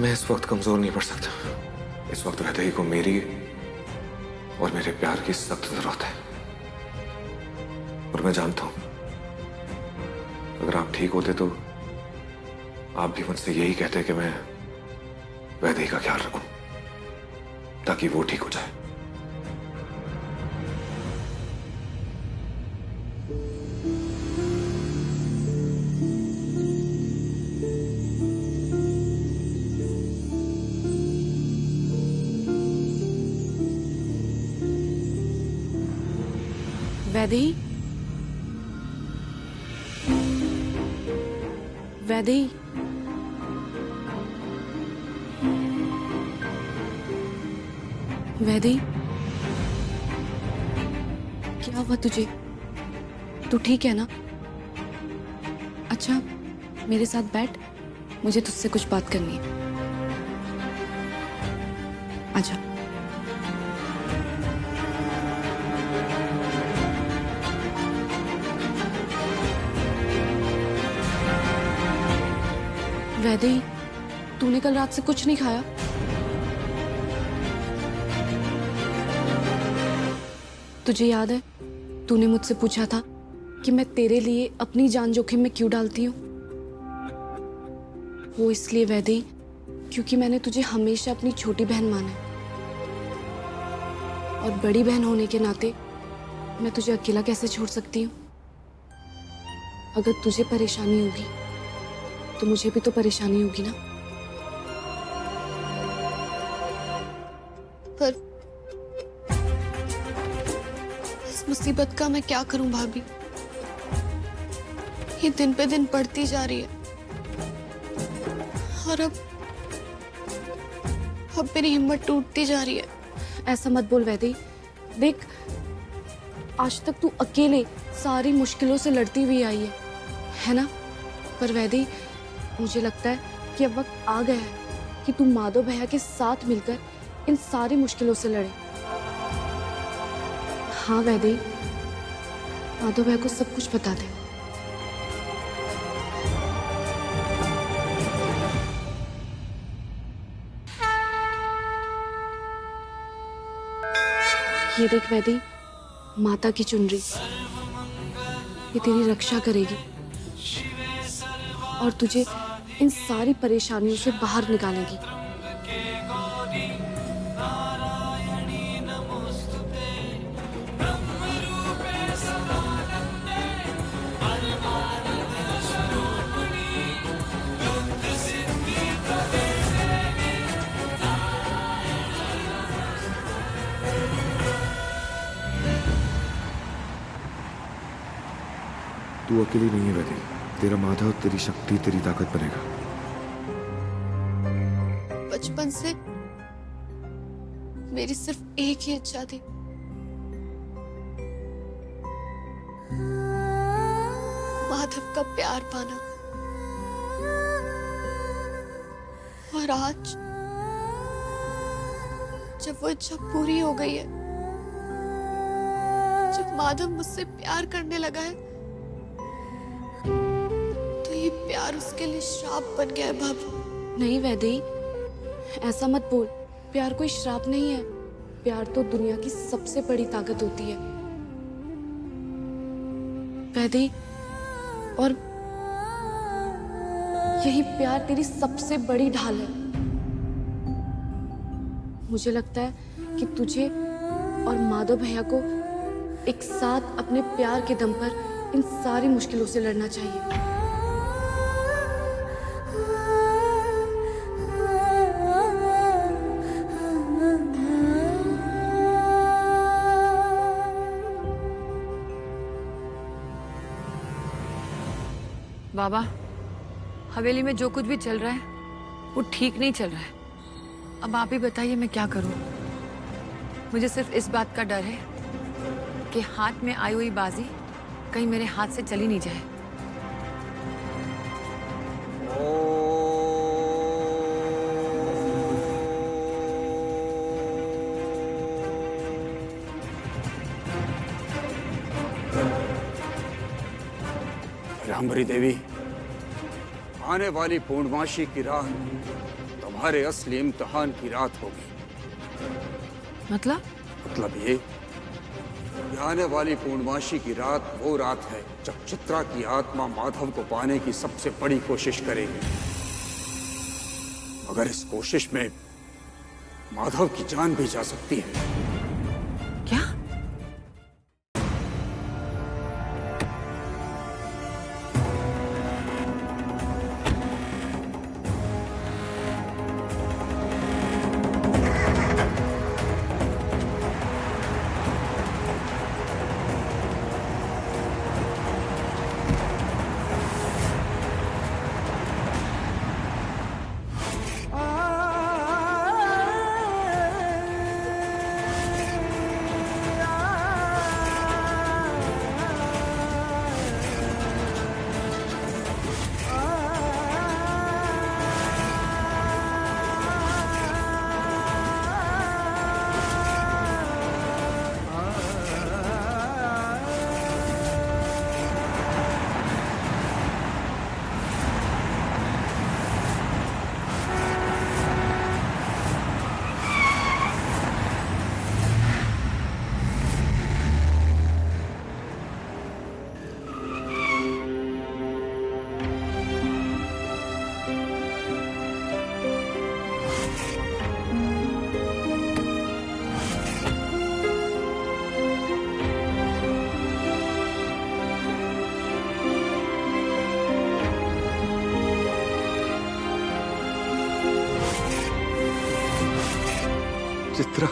मैं इस वक्त कमजोर नहीं पड़ सकता। इस वक्त वैदेही को मेरी और मेरे प्यार की सख्त जरूरत है। और मैं जानता हूं अगर आप ठीक होते तो आप भी मुझसे यही कहते कि मैं वैदेही का ख्याल रखूं ताकि वो ठीक हो जाए। वैदेही, वैदेही, वैदेही, क्या हुआ तुझे? तू ठीक है ना? अच्छा, मेरे साथ बैठ, मुझे तुझसे कुछ बात करनी है। आजा। वैदेही, तूने कल रात से कुछ नहीं खाया? तुझे याद है तूने मुझसे पूछा था कि मैं तेरे लिए अपनी जान जोखिम में क्यों डालती हूँ? वो इसलिए वैदेही क्योंकि मैंने तुझे हमेशा अपनी छोटी बहन माना है और बड़ी बहन होने के नाते मैं तुझे अकेला कैसे छोड़ सकती हूँ? अगर तुझे परेशानी होगी तो मुझे भी तो परेशानी होगी ना। पर इस मुसीबत का मैं क्या करूं भाभी? ये दिन पे दिन बढ़ती जा रही है और अब मेरी हिम्मत टूटती जा रही है। ऐसा मत बोल वैदेही, देख आज तक तू अकेले सारी मुश्किलों से लड़ती हुई आई है ना? पर वैदेही, मुझे लगता है कि अब वक्त आ गया है कि तू माधव भैया के साथ मिलकर इन सारी मुश्किलों से लड़े। हाँ वैदेही, माधव भैया को सब कुछ बता दे। ये देख वैदेही, माता की चुनरी, ये तेरी रक्षा करेगी और तुझे इन सारी परेशानियों से बाहर निकालेगी। तू अकेली नहीं है वैदेही, तेरा माधव तेरी शक्ति तेरी ताकत बनेगा। बचपन से मेरी सिर्फ एक ही इच्छा थी, माधव का प्यार पाना। और आज जब वो इच्छा पूरी हो गई है, जब माधव मुझसे प्यार करने लगा है, तो ये प्यार उसके लिए श्राप बन गया है भाभी। नहीं वैदेही, ऐसा मत बोल। प्यार कोई श्राप नहीं है। प्यार तो दुनिया की सबसे बड़ी ताकत होती है वैदेही, और यही प्यार तेरी सबसे बड़ी ढाल है। मुझे लगता है कि तुझे और माधव भैया को एक साथ अपने प्यार के दम पर इन सारी मुश्किलों से लड़ना चाहिए। बाबा, हवेली में जो कुछ भी चल रहा है वो ठीक नहीं चल रहा है। अब आप ही बताइए मैं क्या करूं? मुझे सिर्फ इस बात का डर है कि हाथ में आई हुई बाजी कहीं मेरे हाथ से चली नहीं जाए। रामभरी देवी, आने वाली पूर्णमासी की रात तुम्हारे असली इम्तिहान की रात होगी। मतलब ये कि आने वाली पूर्णमासी की रात वो रात है जब चित्रा की आत्मा माधव को पाने की सबसे बड़ी कोशिश करेगी। मगर इस कोशिश में माधव की जान भी जा सकती है। क्या? चित्रा,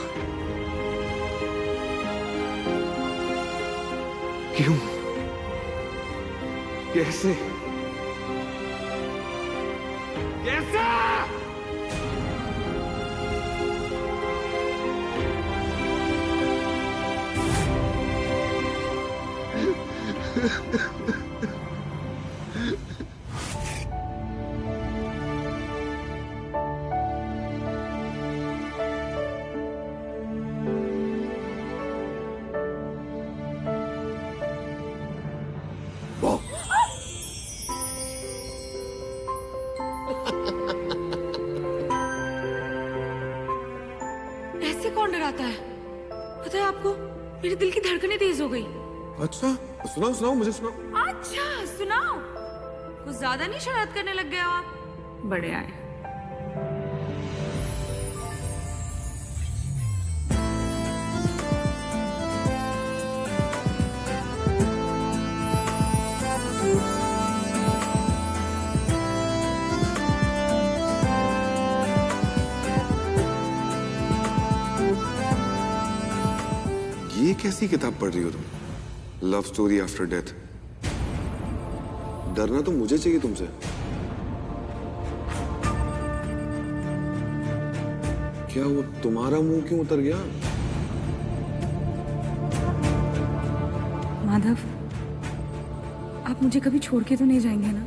क्यों? कैसे? कैसे? ऐसे कौन डराता है? पता है आपको, मेरे दिल की धड़कनें तेज हो गई। अच्छा, सुनाओ सुनाओ, मुझे सुनाओ। अच्छा सुनाओ। कुछ ज्यादा नहीं शरारत करने लग गए हो आप? बड़े आए। ये कैसी किताब पढ़ रही हो तुम? Love story after death. डरना तो मुझे चाहिए तुमसे। क्या वो तुम्हारा मुंह क्यों उतर गया? माधव, आप मुझे कभी छोड़ के तो नहीं जाएंगे ना?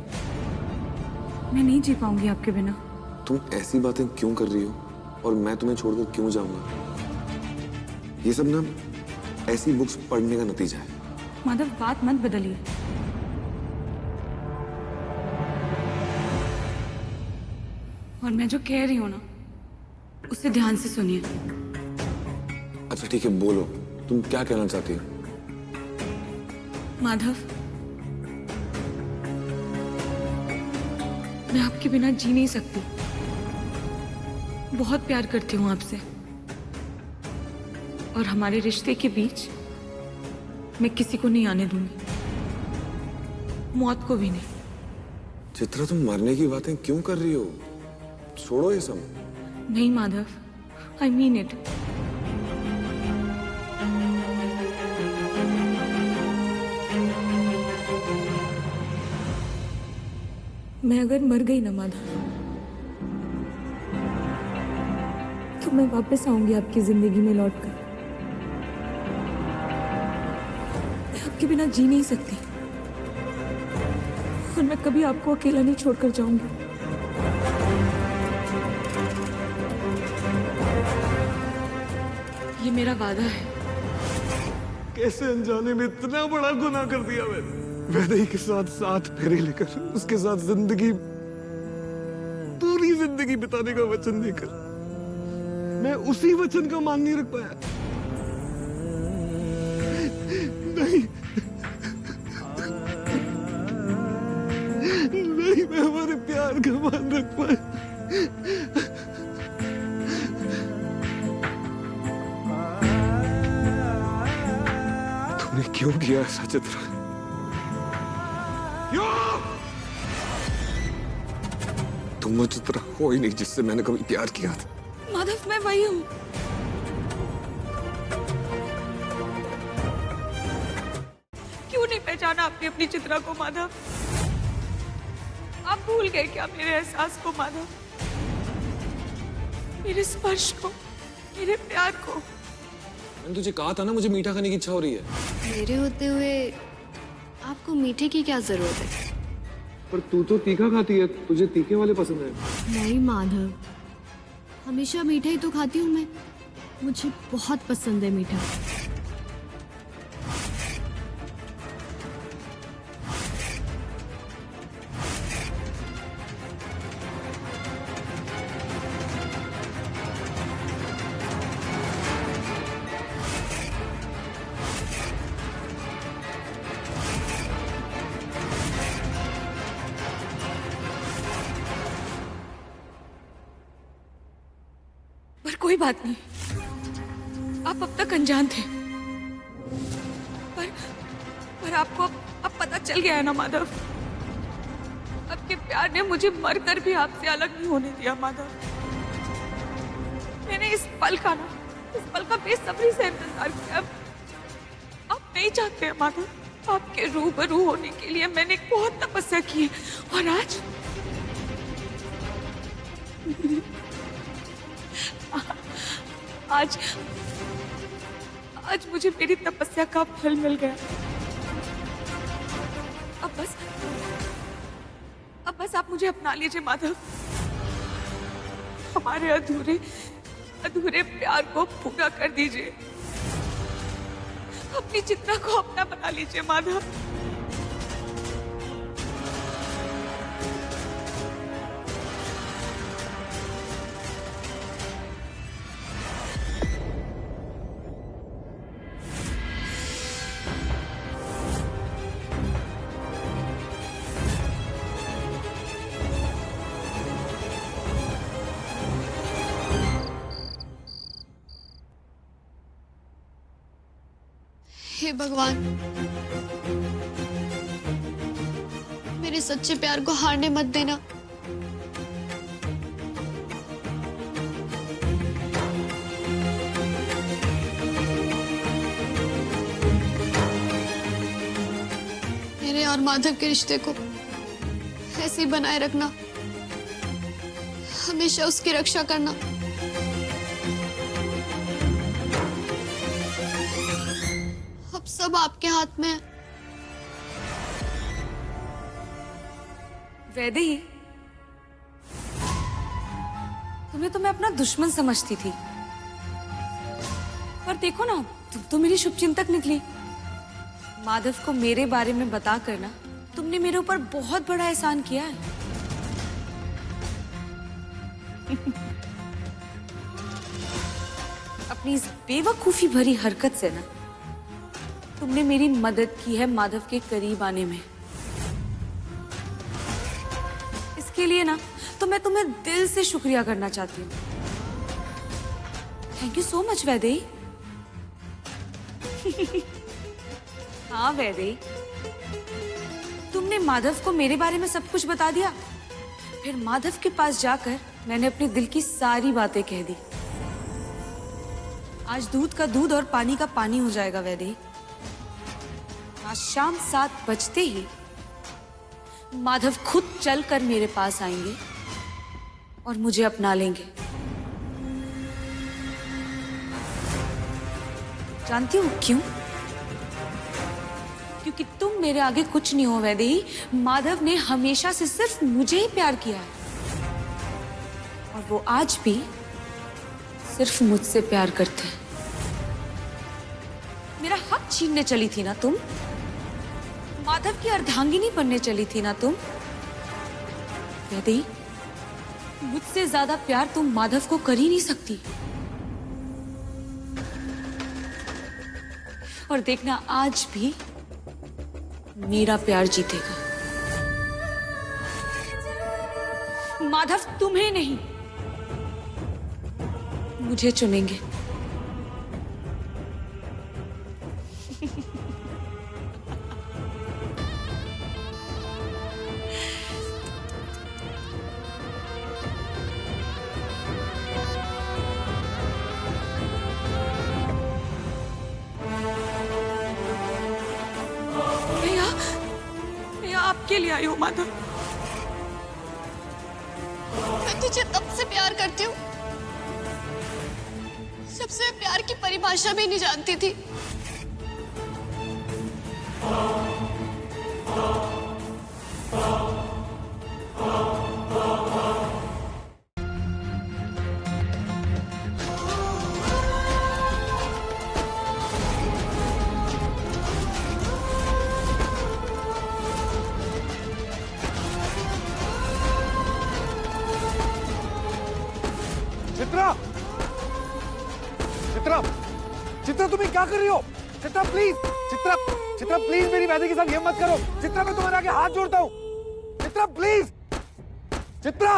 मैं नहीं जी पाऊंगी आपके बिना। तुम ऐसी बातें क्यों कर रही हो और मैं तुम्हें छोड़कर क्यों जाऊंगा? ये सब ना ऐसी बुक्स पढ़ने का नतीजा है। माधव, बात मत बदलिए। और मैं जो कह रही हूं ना, उसे ध्यान से सुनिए। अच्छा ठीक है, बोलो, तुम क्या कहना चाहती हो? माधव, मैं आपके बिना जी नहीं सकती। बहुत प्यार करती हूँ आपसे, और हमारे रिश्ते के बीच मैं किसी को नहीं आने दूंगी, मौत को भी नहीं। चित्रा, तुम मरने की बातें क्यों कर रही हो? छोड़ो ये सब। नहीं माधव, आई मीन इट। मैं अगर मर गई ना माधव, तो मैं वापस आऊंगी आपकी जिंदगी में लौटकर। मैं आपके बिना जी नहीं सकती, और मैं कभी आपको अकेला नहीं छोड़कर जाऊंगी। ये मेरा वादा है। कैसे अनजाने में इतना बड़ा गुनाह कर दिया मैंने? वैदेही के साथ साथ फेरे लेकर उसके साथ जिंदगी पूरी नई जिंदगी बिताने का वचन देकर मैं उसी वचन का मान नहीं रख पाया। नहीं नहीं, मैं हमारे प्यार का मान रख पाया। तुमने क्यों किया ऐसा चित्रा? क्यों? तुम वो चित्रा हो ही नहीं जिससे मैंने कभी प्यार किया था। माधव, मैं वही हूँ। क्यों नहीं पहचाना आपने अपनी चित्रा को माधव? आप भूल गए क्या मेरे एहसास को माधव? मेरे स्पर्श को, मेरे प्यार को? मैंने तुझे कहा था ना मुझे मीठा खाने की इच्छा हो रही है। मेरे होते हुए आपको मीठे की क्या जरूरत है? पर तू तो तीखा खाती है, तुझे तीखे वाले पसंद है। नहीं माधव, हमेशा मीठा ही तो खाती हूँ मैं। मुझे बहुत पसंद है मीठा। पर कोई बात नहीं, आप अब तक अनजान थे। पर आपको अब पता चल गया है ना माधव? आपके प्यार ने मुझे मरकर भी आपसे अलग नहीं होने दिया माधव। मैंने इस पल का बेसब्री से इंतजार किया। आप नहीं चाहते हैं माधव? आपके रूबरू होने के लिए मैंने बहुत तपस्या की है, और आज मुझे मेरी तपस्या का फल मिल गया। अब बस आप मुझे अपना लीजिए माधव। हमारे अधूरे प्यार को पूरा कर दीजिए। अपनी चित्रा को अपना बना लीजिए माधव। हे भगवान, मेरे सच्चे प्यार को हारने मत देना। मेरे और माधव के रिश्ते को ऐसे ही बनाए रखना, हमेशा उसकी रक्षा करना। अब सब आपके हाथ में है। वैदेही, तुम्हें तो मैं अपना दुश्मन समझती थी, पर देखो ना, तुम तो मेरी शुभचिंतक निकली। माधव को मेरे बारे में बता कर ना, तुमने मेरे ऊपर बहुत बड़ा एहसान किया है। अपनी इस बेवकूफी भरी हरकत से ना तुमने मेरी मदद की है माधव के करीब आने में। इसके लिए ना तो मैं तुम्हें दिल से शुक्रिया करना चाहती हूँ। Thank you so much Vaidehi. हाँ वैदेही, तुमने माधव को मेरे बारे में सब कुछ बता दिया। फिर माधव के पास जाकर मैंने अपने दिल की सारी बातें कह दी। आज दूध का दूध और पानी का पानी हो जाएगा वैदेही। आज शाम 7 बजते ही माधव खुद चलकर मेरे पास आएंगे और मुझे अपना लेंगे। जानती हो क्यों? क्योंकि तुम मेरे आगे कुछ नहीं हो वैदेही। माधव ने हमेशा से सिर्फ मुझे ही प्यार किया है, और वो आज भी सिर्फ मुझसे प्यार करते हैं। मेरा हक छीनने चली थी ना तुम? माधव की अर्धांगिनी बनने चली थी ना तुम? वैदेही, मुझसे ज्यादा प्यार तुम माधव को कर ही नहीं सकती। और देखना आज भी मेरा प्यार जीतेगा। माधव तुम्हें नहीं, मुझे चुनेंगे। मैं आपके लिए आई हूँ माधव। मैं तुझे तब से प्यार करती हूँ जब से मैं प्यार की परिभाषा भी नहीं जानती थी। चित्रा, चित्रा, चित्रा तुम्हें क्या कर रही हो? चित्रा प्लीज, चित्रा, चित्रा प्लीज मेरी वैदे के साथ ये मत करो। चित्रा मैं तुम्हारे आगे हाथ जोड़ता हूँ। चित्रा प्लीज, चित्रा।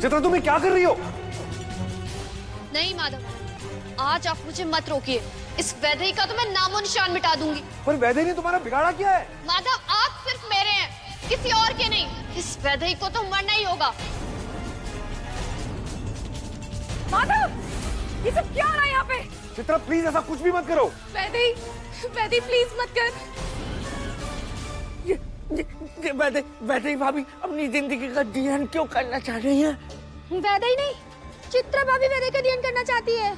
चित्रा तुम्हें क्या कर रही हो? नहीं माधव, आज आप मुझे मत रोकिए। इस वैदेही का तो मैं नामो निशान मिटा दूंगी। पर वैदे ने तुम्हारा बिगाड़ा क्या है? माधव आप सिर्फ मेरे हैं, किसी और के नहीं। इस वैदेही को तो मरना ही होगा। माधव, ये सब क्या हो रहा है यहाँ पे? चित्रा प्लीज ऐसा कुछ भी मत करो। वैदेही, वैदेही प्लीज मत कर। वैदेही भाभी अपनी जिंदगी का दीन क्यों करना चाह रही हैं? वैदेही नहीं, चित्रा भाभी वैदेही का दीन करना चाहती है।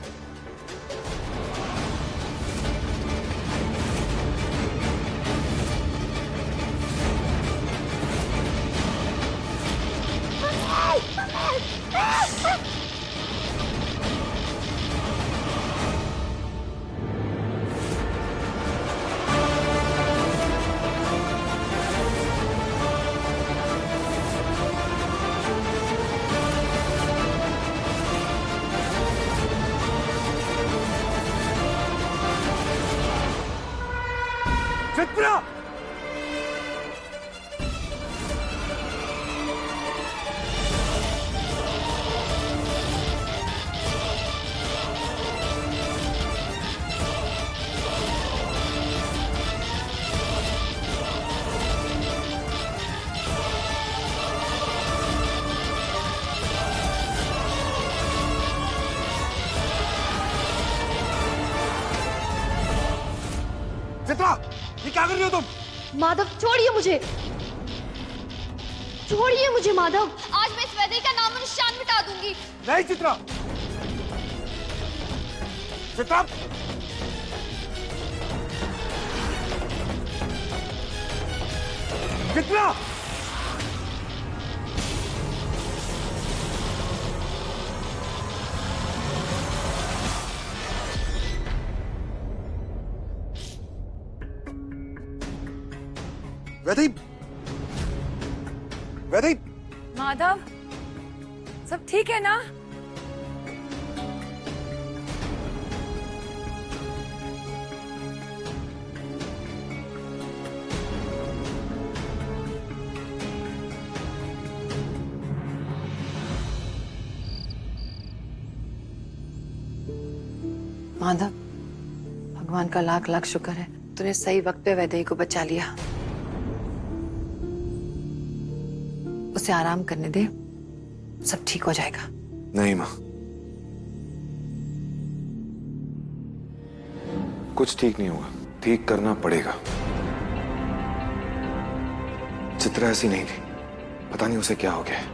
चित्रा, चित्रा ये क्या कर रही हो तुम? माधव छोड़िए मुझे, छोड़िए मुझे माधव। आज मैं इस वैदेही का नामो निशान मिटा दूंगी। नहीं चित्रा, चित्रा, चित्रा, वैदेही, वैदेही, माधव, सब ठीक है ना? माधव, भगवान का लाख लाख शुक्र है, तूने सही वक्त पे वैदेही को बचा लिया। उसे आराम करने दे, सब ठीक हो जाएगा। नहीं माँ, कुछ ठीक नहीं होगा, ठीक करना पड़ेगा। चित्रा ऐसी नहीं थी, पता नहीं उसे क्या हो गया है।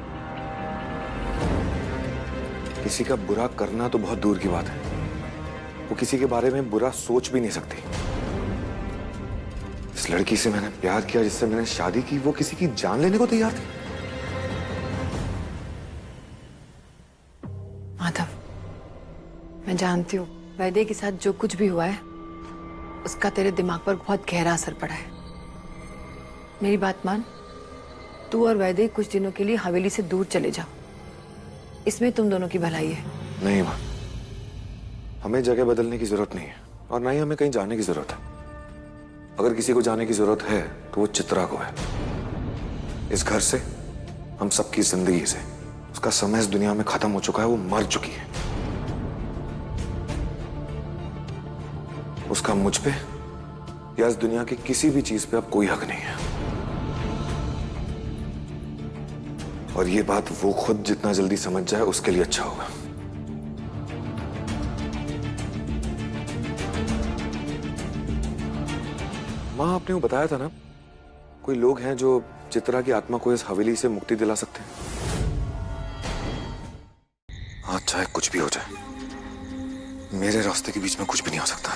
किसी का बुरा करना तो बहुत दूर की बात है, वो किसी के बारे में बुरा सोच भी नहीं सकती। इस लड़की से मैंने प्यार किया, जिससे मैंने शादी की, वो किसी की जान लेने को तैयार थी। माधव, मैं जानती हूँ वैदे के साथ जो कुछ भी हुआ है उसका तेरे दिमाग पर बहुत गहरा असर पड़ा है। मेरी बात मान, तू और वैदे कुछ दिनों के लिए हवेली से दूर चले जाओ, इसमें तुम दोनों की भलाई है। नहीं मां, हमें जगह बदलने की जरूरत नहीं है और ना ही हमें कहीं जाने की जरूरत है। अगर किसी को जाने की जरूरत है तो वो चित्रा को है। इस घर से, हम सबकी जिंदगी से उसका समय इस दुनिया में खत्म हो चुका है, वो मर चुकी है। उसका मुझ पे या इस दुनिया की किसी भी चीज पे अब कोई हक नहीं है। और ये बात वो खुद जितना जल्दी समझ जाए उसके लिए अच्छा होगा। मां, आपने वो बताया था ना, कोई लोग हैं जो चित्रा की आत्मा को इस हवेली से मुक्ति दिला सकते हैं। आज चाहे कुछ भी हो जाए, मेरे रास्ते के बीच में कुछ भी नहीं आ सकता।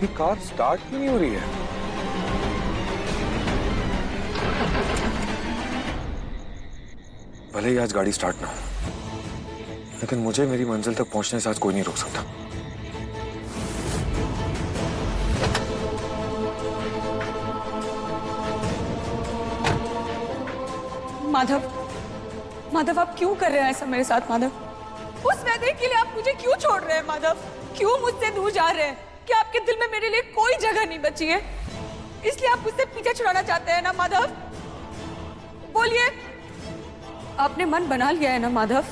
ये कार स्टार्ट क्यों नहीं हो रही है? भले ही आज गाड़ी स्टार्ट ना हो, लेकिन मुझे मेरी मंजिल तक पहुंचने से आज कोई नहीं रोक सकता। माधव, माधव आप क्यों कर रहे हैं ऐसा मेरे साथ? माधव, उस वैदे के लिए आप मुझे क्यों छोड़ रहे हैं? माधव, क्यों मुझसे दूर जा रहे हैं? क्या आपके दिल में मेरे लिए कोई जगह नहीं बची है, इसलिए आप मुझसे पीछे छुड़ाना चाहते हैं ना? माधव बोलिए, आपने मन बना लिया है ना माधव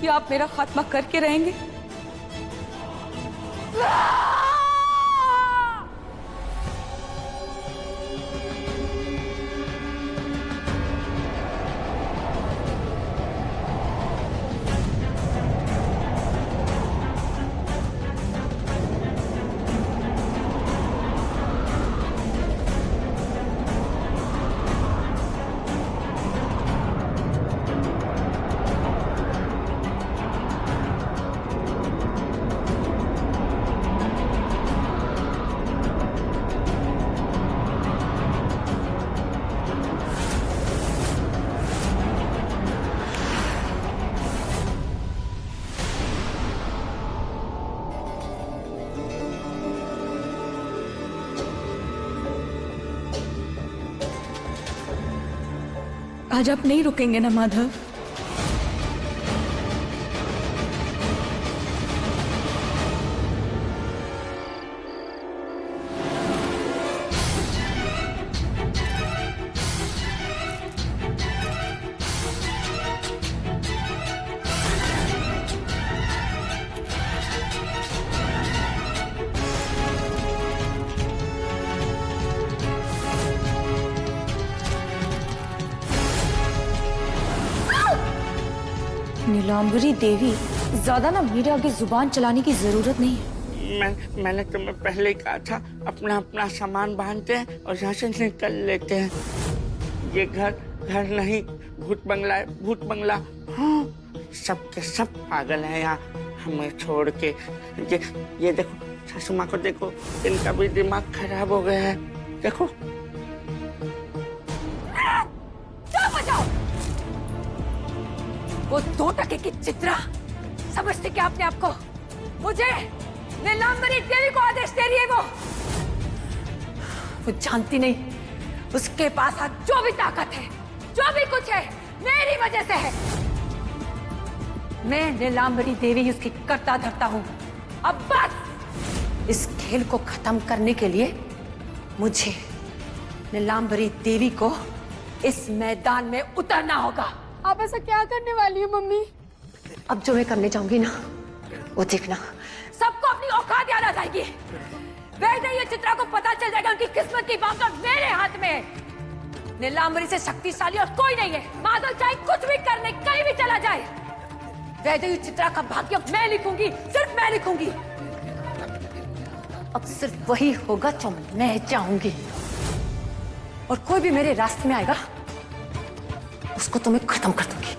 कि आप मेरा खात्मा करके रहेंगे? आज आप नहीं रुकेंगे ना माधव? नीलांबरी देवी, ज्यादा ना मेरे आगे जुबान चलाने की जरूरत नहीं है। मैंने तुम्हें पहले ही कहा था, अपना अपना सामान बांधते हैं और यहाँ से निकल लेते हैं। ये घर घर नहीं, भूत बंगला है, भूत बंगला। हाँ, सब के सब पागल हैं यहाँ हमें छोड़ के। ये देखो सासू माँ को देखो, इनका भी दिमाग खराब हो गया है, देखो। चुप हो जाओ। वो 2 टके की चित्रा समझते क्या अपने आप को? मुझे नीलांबरी देवी को आदेश दे रही है वो जानती नहीं उसके पास आज जो भी ताकत है, जो भी कुछ है, मेरी वजह से है। मैं नीलांबरी देवी उसकी कर्ता धरता हूं। अब बस इस खेल को खत्म करने के लिए मुझे नीलांबरी देवी को इस मैदान में उतरना होगा। आप ऐसा क्या करने वाली हो मम्मी? अब जो मैं करने जाऊंगी ना, वो देखना सबको अपनी औकात याद आ जाएगी। वैसे ये चित्रा को पता चल जाएगा उनकी किस्मत की बात मेरे हाथ में है। नीलांबरी से शक्तिशाली और कोई नहीं है। माधव चाहे कुछ भी करने कहीं भी चला जाए, वैसे चित्रा का भाग्य मैं लिखूंगी, सिर्फ मैं लिखूंगी। अब सिर्फ वही होगा जो मैं चाहूंगी, और कोई भी मेरे रास्ते में आएगा उसको तो मैं खत्म कर दूंगी।